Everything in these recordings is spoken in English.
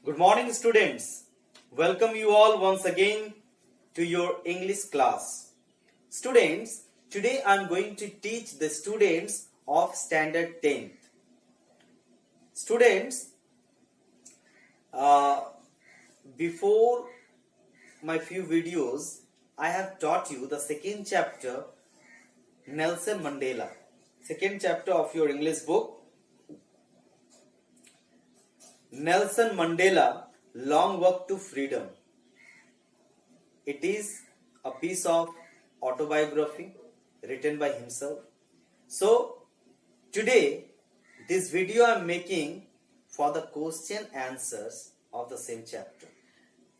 Good morning, students. Welcome you all once again to your English class. Students, today I am going to teach the students of Standard 10th. Students, before my few videos, I have taught you the second chapter, Nelson Mandela. Second chapter of your English book, Nelson Mandela, Long Walk to Freedom. It is a piece of autobiography written by himself. So, today, this video I am making for the question answers of the same chapter.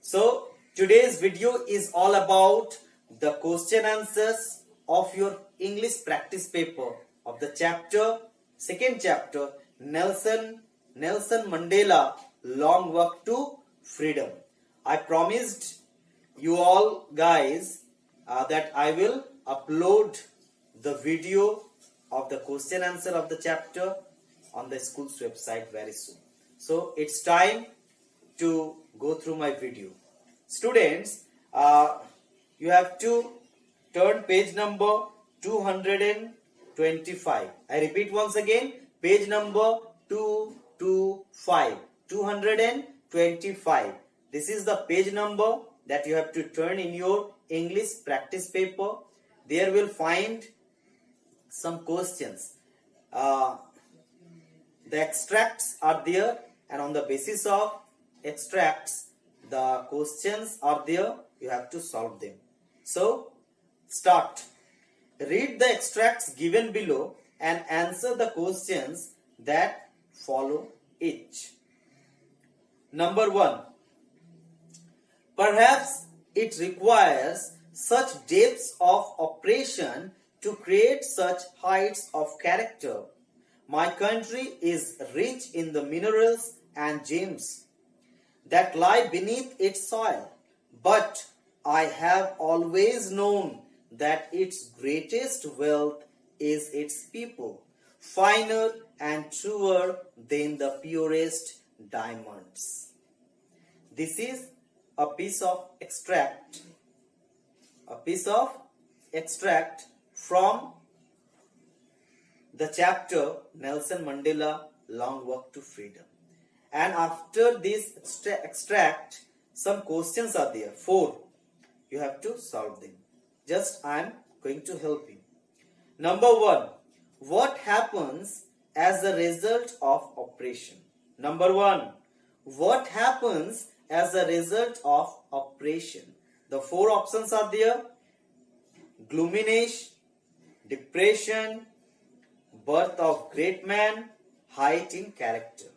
So, today's video is all about the question answers of your English practice paper of the chapter, second chapter, Nelson Mandela, Long Walk to Freedom. I promised you all guys that I will upload the video of the question answer of the chapter on the school's website very soon. So it's time to go through my video. Students, you have to turn page number 225. I repeat once again, page number 225. This is the page number that you have to turn in your English practice paper. There will find some questions. The extracts are there, and on the basis of extracts, the questions are there. You have to solve them. So, start. Read the extracts given below and answer the questions that follow each. Number 1. Perhaps it requires such depths of operation to create such heights of character. My country is rich in the minerals and gems that lie beneath its soil, but I have always known that its greatest wealth is its people, finer and truer than the purest diamonds. This is a piece of extract from the chapter Nelson Mandela, Long Walk to Freedom. And after this extract, some questions are there. 4. You have to solve them. Just I am going to help you. Number 1. What happens as a result of oppression? Number 1. What happens as a result of oppression? The 4 options are there. Gloominess, depression, birth of great man, height in character.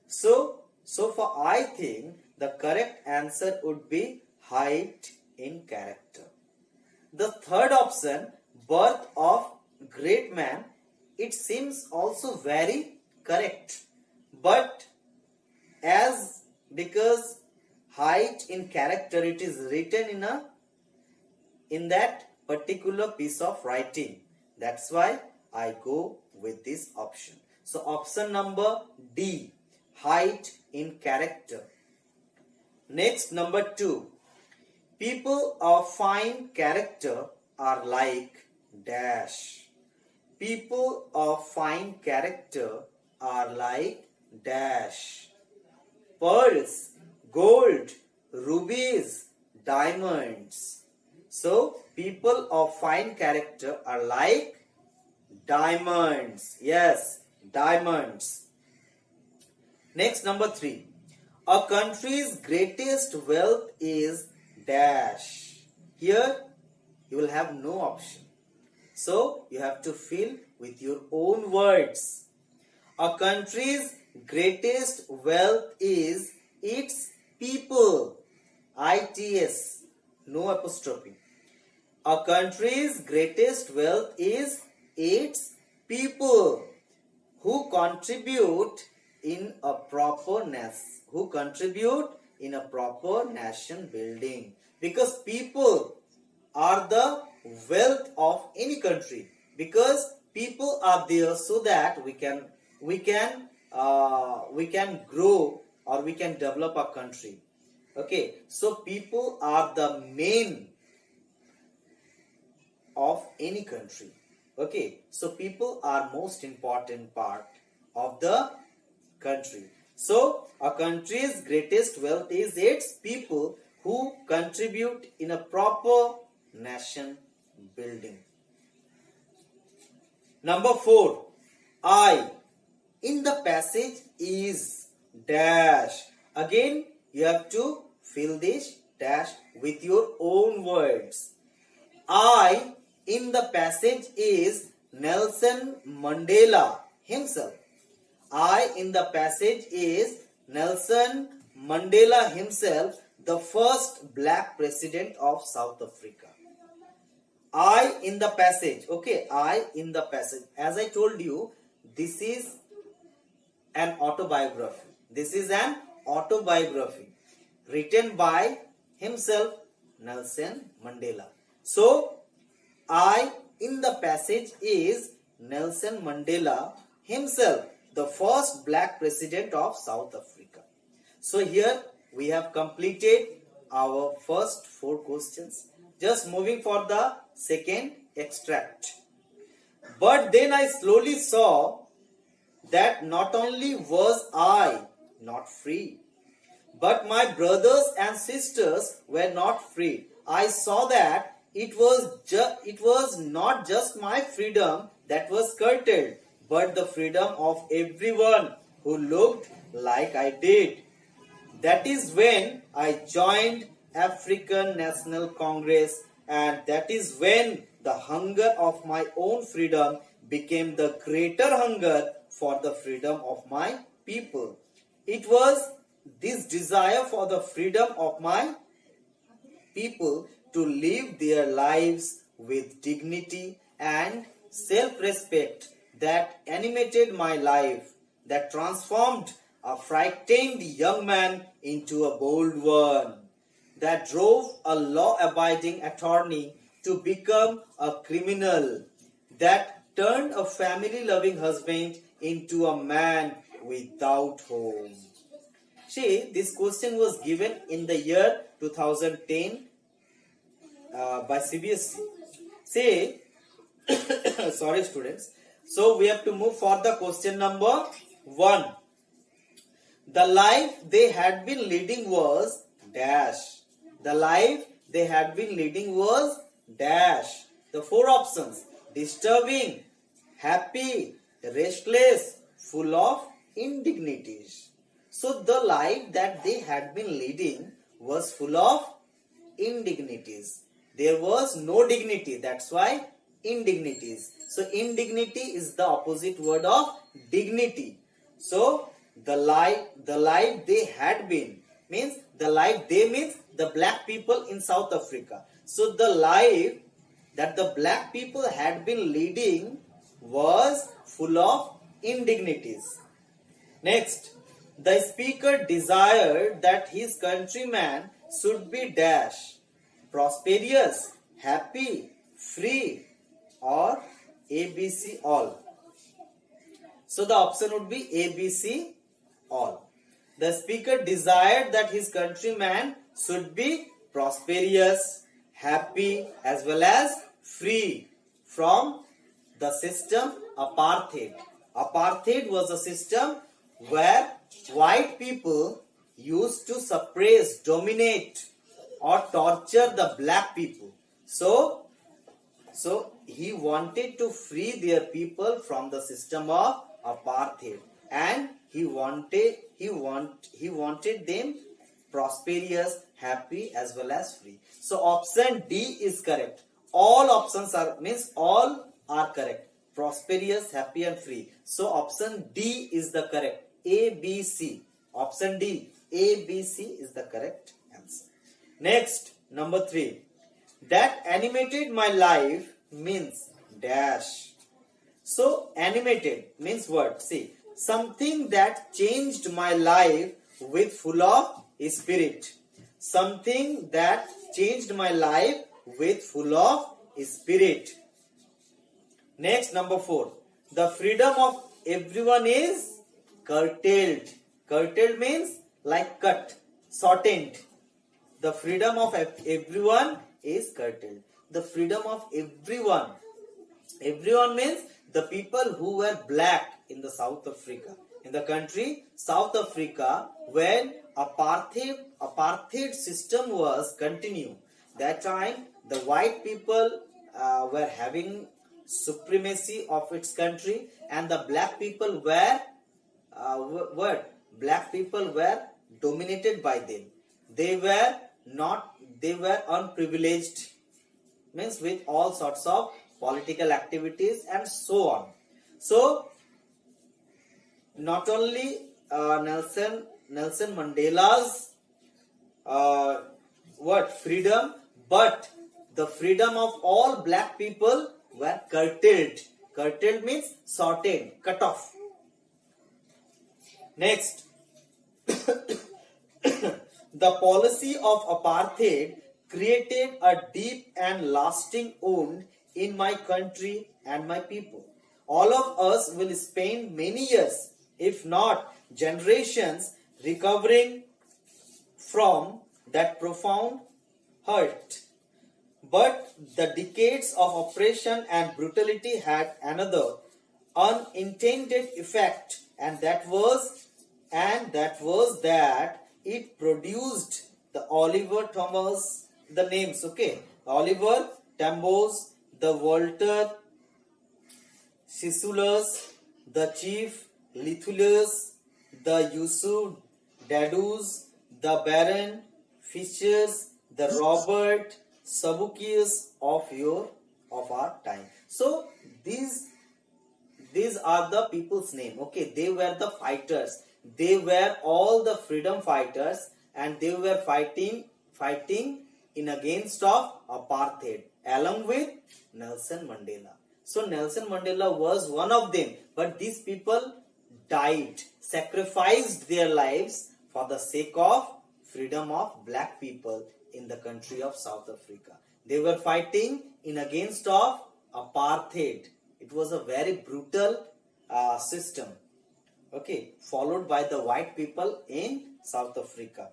So far I think the correct answer would be height in character. The third option, birth of great man, it seems also very correct. But because height in character, it is written in that particular piece of writing. That's why I go with this option. So option number D, height in character. Next, number 2. People of fine character are like dash. People of fine character are like dash. Pearls, gold, rubies, diamonds. So, people of fine character are like diamonds. Yes, diamonds. Next, number 3. A country's greatest wealth is dash. Here, you will have no option. So, you have to fill with your own words. A country's greatest wealth is its people. ITS, no apostrophe. A country's greatest wealth is its people who contribute in a proper nation building. Because people are the wealth of any country. Because people are there so that we can grow or we can develop a country. Okay, so people are the main of any country. Okay, so people are most important part of the country. So a country's greatest wealth is its people who contribute in a proper nation building. Number 4, I in the passage is dash. Again, you have to fill this dash with your own words. I in the passage is Nelson Mandela himself. I in the passage is Nelson Mandela himself, the first black president of South Africa. I in the passage. Okay, I in the passage. As I told you, this is an autobiography. This is an autobiography written by himself, Nelson Mandela. So, I in the passage is Nelson Mandela himself, the first black president of South Africa. So, here we have completed our first 4 questions. Just moving for the second extract. But then I slowly saw that not only was I not free, but my brothers and sisters were not free. I saw that it was not just my freedom that was curtailed, but the freedom of everyone who looked like I did. That is when I joined African National Congress, and that is when the hunger of my own freedom became the greater hunger for the freedom of my people. It was this desire for the freedom of my people to live their lives with dignity and self-respect that animated my life, that transformed a frightened young man into a bold one, that drove a law-abiding attorney to become a criminal, that turned a family-loving husband into a man without home. See, this question was given in the year 2010 by CBSE. Say, sorry students. So we have to move for the question number 1. The life they had been leading was dash. The life they had been leading was dash. The 4 options: disturbing, happy, restless, full of indignities. So the life that they had been leading was full of indignities. There was no dignity. That's why indignities. So indignity is the opposite word of dignity. So the life they had been means the life they means the black people in South Africa. So the life that the black people had been leading was full of indignities. Next, the speaker desired that his countrymen should be dash, prosperous, happy, free, or ABC all. So the option would be ABC all. The speaker desired that his countrymen should be prosperous, happy, as well as free from the system apartheid. Apartheid was a system where white people used to suppress, dominate, or torture the black people. So he wanted to free their people from the system of apartheid, and he wanted them prosperous, happy, as well as free. So option D is correct. All options all are correct. Prosperous, happy, and free. So option D is the correct. A, B, C. Option D, A, B, C is the correct answer. Next, number 3. That animated my life means dash. So animated means what? See, something that changed my life with full of spirit. Something that changed my life with full of spirit. Next, number 4. The freedom of everyone is curtailed. Curtailed means like cut, shortened. The freedom of everyone is curtailed. The freedom of everyone. Everyone means the people who were black in the South Africa. In the country South Africa, when apartheid system was continued, that time the white people were having supremacy of its country, and the black people were black people were dominated by them. They were not, they were unprivileged, means with all sorts of political activities and so on. So not only Nelson Mandela's freedom, but the freedom of all black people were curtailed. Curtailed means shortened, cut off. Next, the policy of apartheid created a deep and lasting wound in my country and my people. All of us will spend many years, if not generations, recovering from that profound hurt. But the decades of oppression and brutality had another unintended effect, and that was that it produced the Oliver Thomas, the names, okay, Oliver Tambos, the Walter Sisulu's, the Chief Lithulius, the Yusuf Dadus, the Baron Fishers, the Robert Sabukius of our time. So these are the people's name. Okay, they were the fighters. They were all the freedom fighters, and they were fighting in against of apartheid along with Nelson Mandela. So Nelson Mandela was one of them, but these people died, sacrificed their lives for the sake of freedom of black people in the country of South Africa. They were fighting in against of apartheid. It was a very brutal system, okay, followed by the white people in South Africa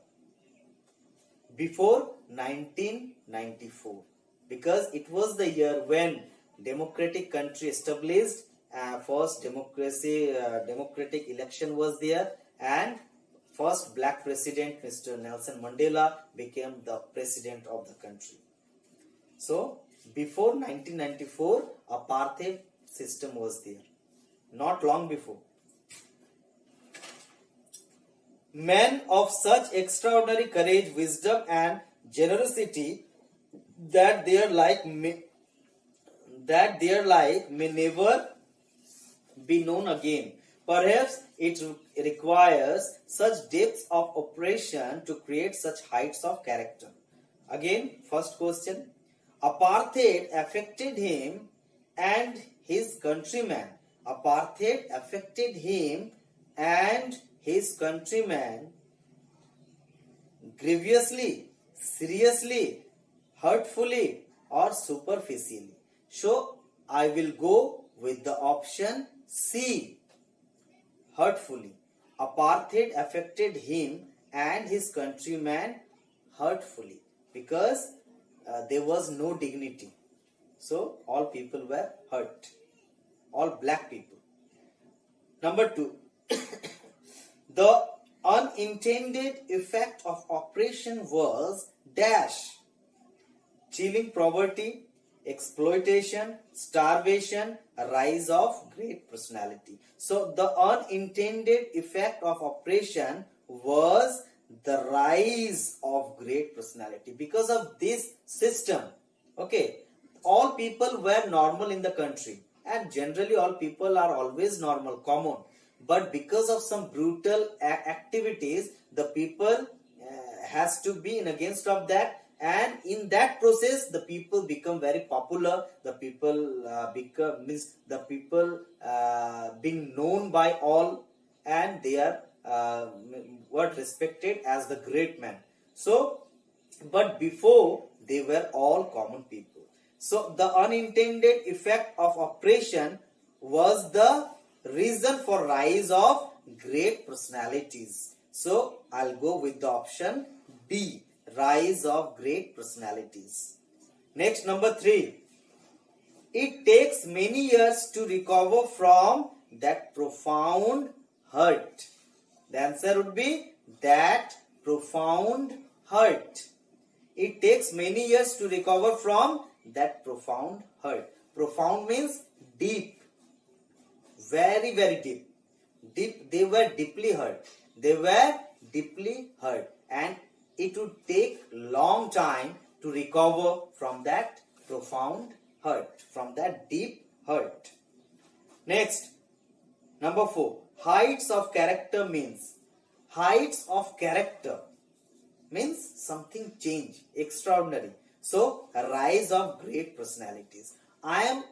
before 1994, because it was the year when democratic country established, first democratic election was there, and first black president Mr. Nelson Mandela became the president of the country. So before 1994 apartheid system was there, not long before. Men of such extraordinary courage, wisdom and generosity that their like may never be known again. Perhaps it requires such depths of oppression to create such heights of character. Again, first question. Apartheid affected him and his countrymen. Apartheid affected him and his countrymen grievously, seriously, hurtfully, or superficially. So I will go with the option C, hurtfully. Apartheid affected him and his countrymen hurtfully, because there was no dignity. So all people were hurt, all black people. Number 2, the unintended effect of oppression was dash: chilling poverty, exploitation, starvation, a rise of great personality. So the unintended effect of oppression was the rise of great personality. Because of this system, okay, all people were normal in the country, and generally all people are always normal, common. But because of some brutal activities, the people has to be in against of that, and in that process the people become very popular. The people being known by all, and they are respected as the great man. So, but before they were all common people. So the unintended effect of oppression was the reason for rise of great personalities. So I'll go with the option B, rise of great personalities. Next, number 3. It takes many years to recover from that profound hurt. The answer would be that profound hurt. It takes many years to recover from that profound hurt. Profound means deep. Very, very deep. Deep. They were deeply hurt. They were deeply hurt. And it would take long time to recover from that profound hurt. From that deep hurt. Next. Number 4. Heights of character means. Heights of character means something change, extraordinary. So, a rise of great personalities. I am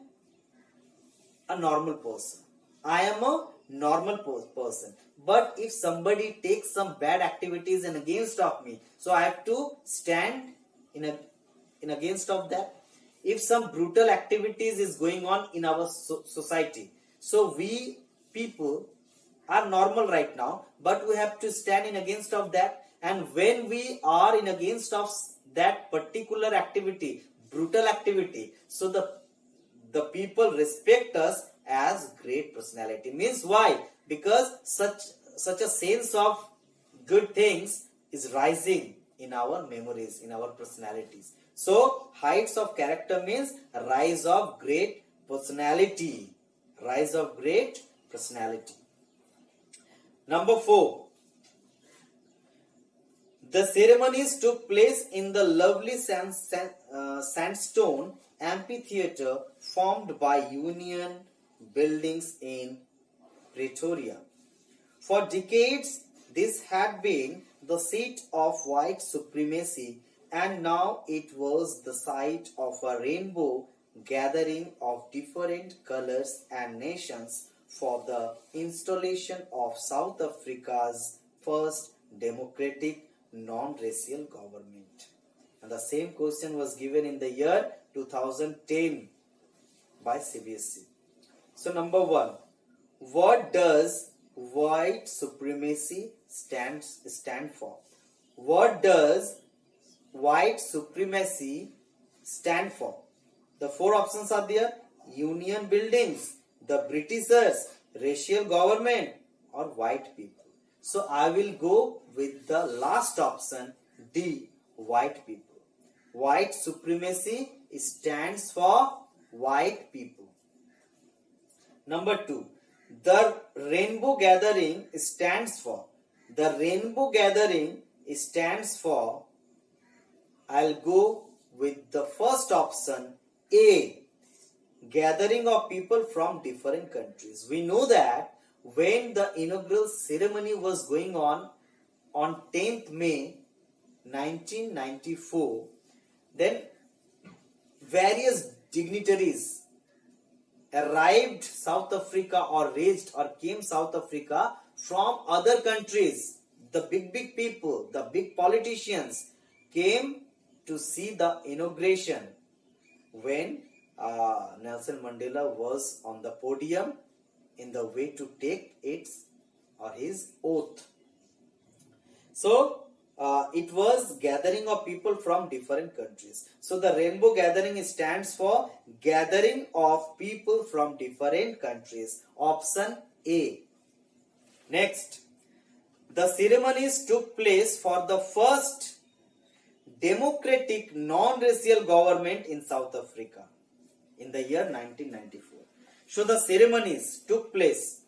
a normal person. I am a normal person. But if somebody takes some bad activities and against of me, so I have to stand in against of that. If some brutal activities is going on in our society, so we people are normal right now, but we have to stand in against of that. And when we are in against of that particular activity, brutal activity, so the people respect us as great personality. Means why? Because such a sense of good things is rising in our memories, in our personalities. So heights of character means rise of great personality. Rise of great personality. Number 4. The ceremonies took place in the lovely sandstone amphitheatre formed by Union buildings in Pretoria. For decades, this had been the seat of white supremacy, and now it was the site of a rainbow gathering of different colors and nations for the installation of South Africa's first democratic non-racial government. And the same question was given in the year 2010 by CBSE. So number 1, what does white supremacy stand for? What does white supremacy stand for? The 4 options are there: union buildings, the Britishers, racial government, or white people. So I will go with the last option, D, white people. White supremacy stands for white people. Number 2, the rainbow gathering stands for. The rainbow gathering stands for, I'll go with the first option, A, gathering of people from different countries. We know that when the inaugural ceremony was going on 10th May 1994, then various dignitaries arrived South Africa or reached or came South Africa from other countries. The big people, the big politicians came to see the inauguration when Nelson Mandela was on the podium in the way to take his oath. So it was gathering of people from different countries. So the rainbow gathering stands for gathering of people from different countries. Option A. Next, the ceremonies took place for the first democratic non-racial government in South Africa in the year 1994. So the ceremonies took place.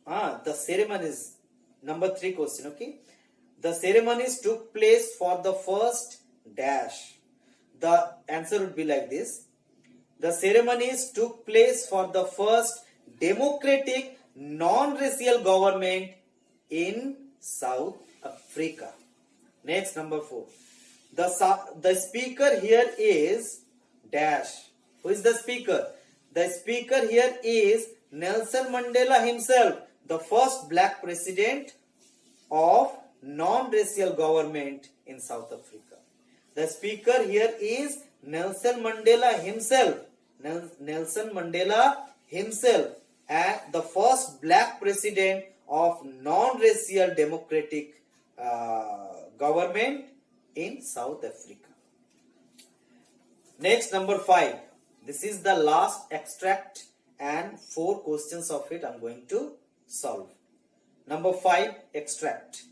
The ceremonies, number 3 question, okay. The ceremonies took place for the first dash. The answer would be like this. The ceremonies took place for the first democratic non-racial government in South Africa. Next, number 4. The speaker here is dash. Who is the speaker? The speaker here is Nelson Mandela himself, the first black president of non-racial government in South Africa. The speaker here is Nelson Mandela himself. Nelson Mandela himself, the first black president of non-racial democratic government in South Africa. Next, number 5. This is the last extract and 4 questions of it I am going to solve. Number 5 extract.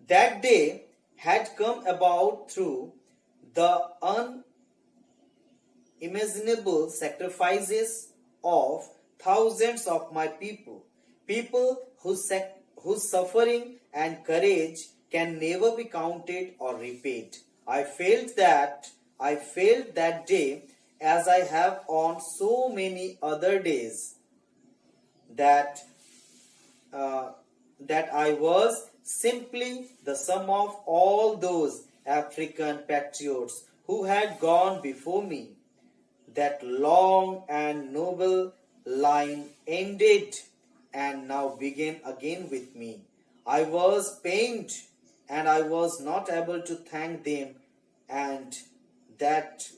That day had come about through the unimaginable sacrifices of thousands of my people whose suffering and courage can never be counted or repaid. I felt that day, as I have on so many other days, that I was simply the sum of all those African patriots who had gone before me. That long and noble line ended and now began again with me. I was pained and I was not able to thank them, and that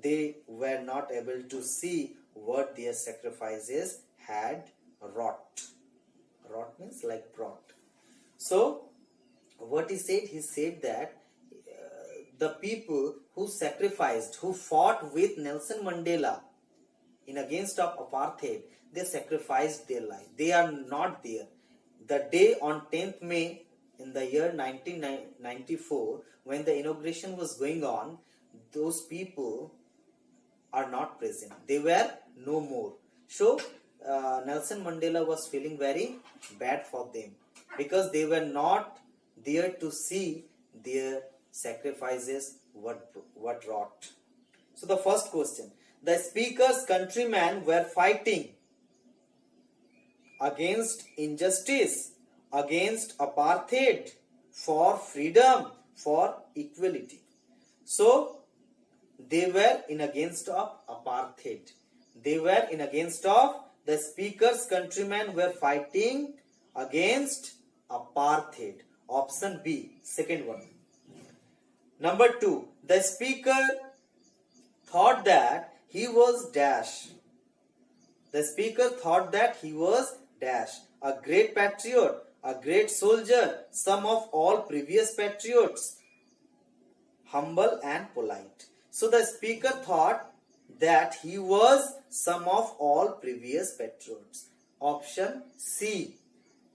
they were not able to see what their sacrifices had wrought. Wrought means like brought. So, what he said? He said that the people who sacrificed, who fought with Nelson Mandela in against of apartheid, they sacrificed their life. They are not there. The day on 10th May in the year 1994, when the inauguration was going on, those people are not present. They were no more. So, Nelson Mandela was feeling very bad for them because they were not there to see their sacrifices what wrought. So the first question, the speaker's countrymen were fighting against injustice, against apartheid, for freedom, for equality. So they were in against of apartheid. They were in against of, the speaker's countrymen were fighting against apartheid. Option B, second one. Number 2, the speaker thought that he was dash. The speaker thought that he was dash, a great patriot, a great soldier, sum of all previous patriots, humble and polite. So the speaker thought that he was sum of all previous patriots. Option C,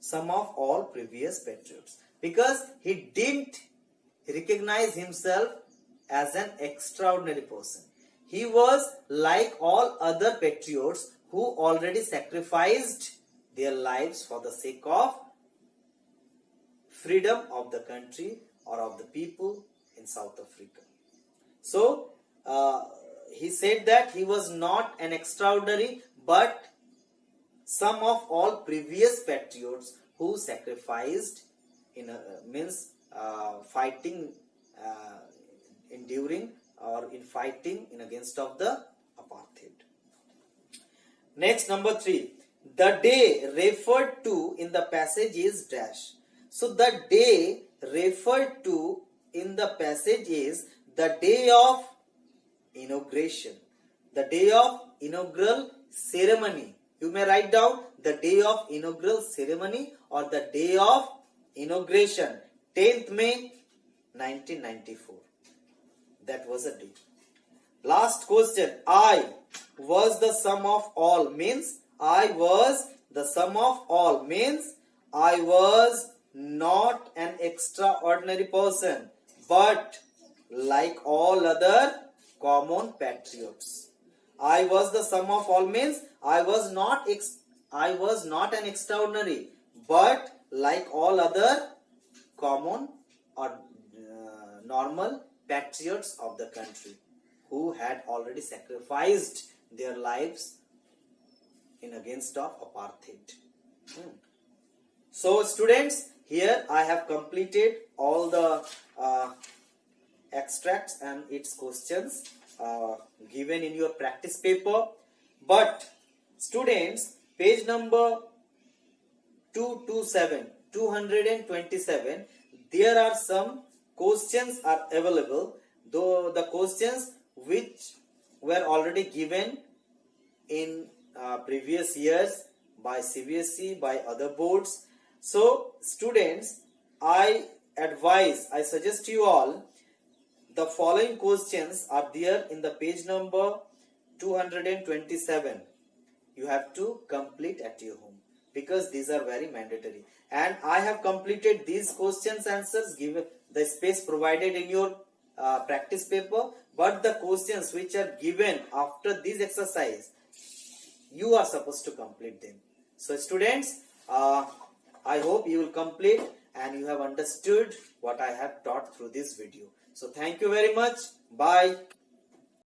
sum of all previous patriots. Because he didn't recognize himself as an extraordinary person. He was like all other patriots who already sacrificed their lives for the sake of freedom of the country or of the people in South Africa. So, he said that he was not an extraordinary but sum of all previous patriots who sacrificed fighting, enduring or in fighting in against of the apartheid. Next, number 3. The day referred to in the passage is dash. So the day referred to in the passage is the day of inauguration. The day of inaugural ceremony. You may write down the day of inaugural ceremony or the day of inauguration. 10th May 1994. That was a day. Last question. I was the sum of all means I was the sum of all means I was not an extraordinary person but like all other common patriots. I was the sum of all means I was not an extraordinary but like all other common or normal patriots of the country who had already sacrificed their lives in against of apartheid. So students, here I have completed all the extracts and its questions given in your practice paper. But students, page number 227, there are some questions are available, though the questions which were already given in previous years by CBSE, by other boards. So students, I suggest you all, the following questions are there in the page number 227. You have to complete at your home because these are very mandatory. And I have completed these questions answers given the space provided in your practice paper. But the questions which are given after this exercise, you are supposed to complete them. So students, I hope you will complete and you have understood what I have taught through this video. So thank you very much. Bye.